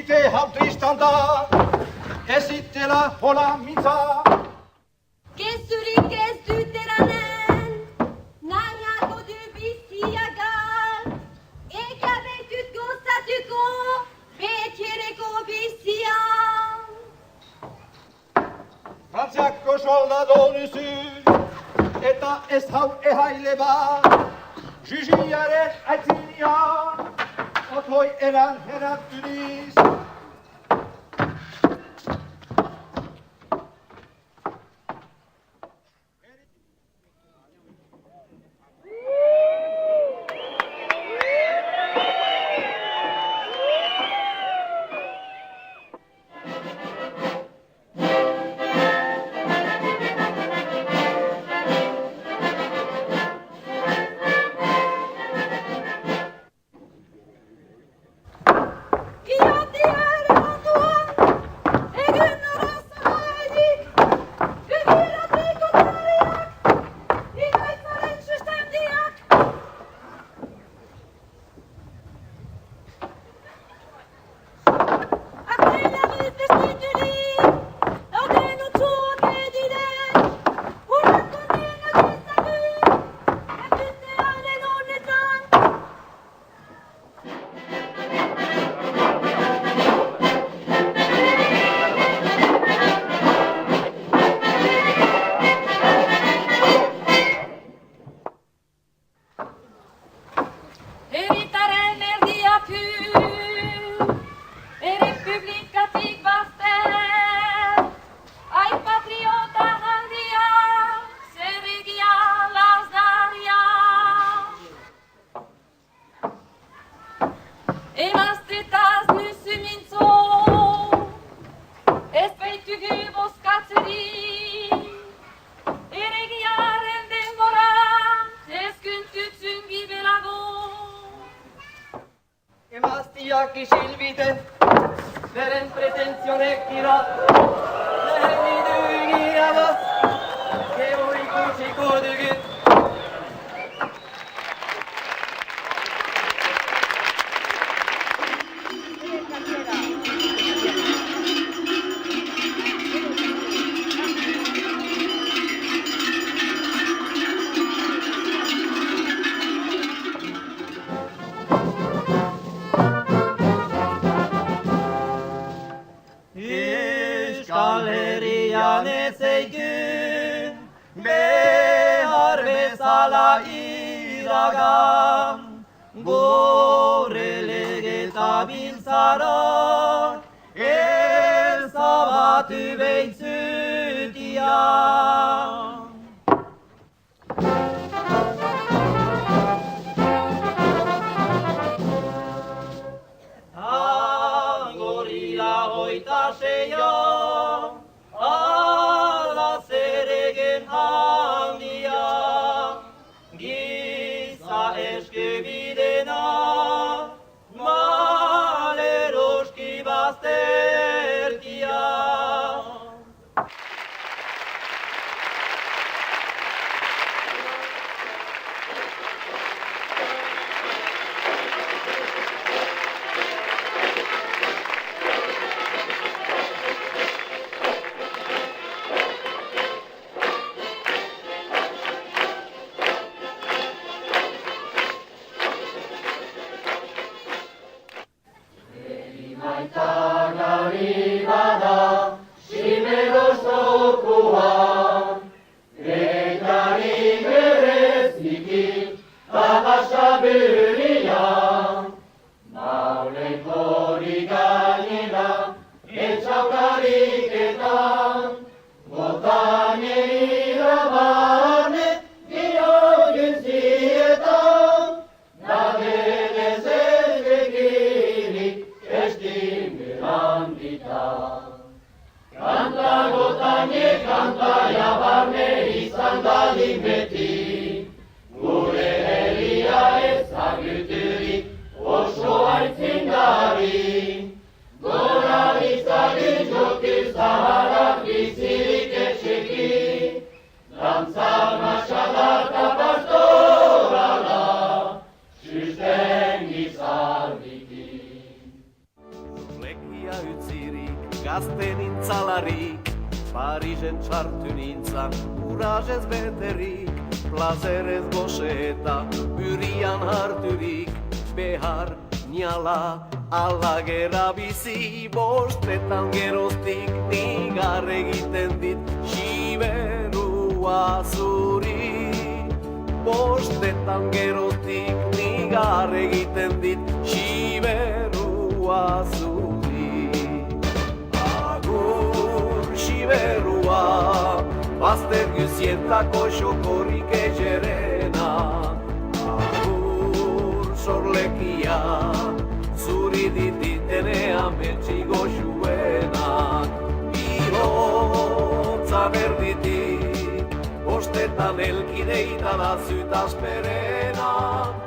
Ite hau tristan da, ez itela hola mitza. Kezurik ez dut eranen, nahiago du biziagal. Eka betut gozatuko, betiereko bizia. Frantziako soldado duzu, eta ez hau ehaile bat. Jujiaren aitzinean, otoi eran heraturiz. Emaztiak isilbide, beren pretenzionek dira. Lehen iduen irabaz, gero ikusiko dugu. Euskal Herrian ez eikin, behar bezala iragan, gore lege eta biltzarak, ezabatu behintzutia. Hogeita seia, ala zeregen handia, giza eskubidena, maleroski baztertia. gazte nintzalarik, Parisen txartu nintzan, urrazez beterik, plazerez goze eta burian harturik, behar niala alagera bizi, bostetan geroztik nigar egiten dit, siberua zuri. Bostetan geroztik nigar egiten dit, siberua zuri. Agur siberua, bazter guzientako xokorik egerena. Agur sorlekia, zuri dititenean betxigo xuenak. Bihotza berditik, bostetan elkideita da zutaz perena.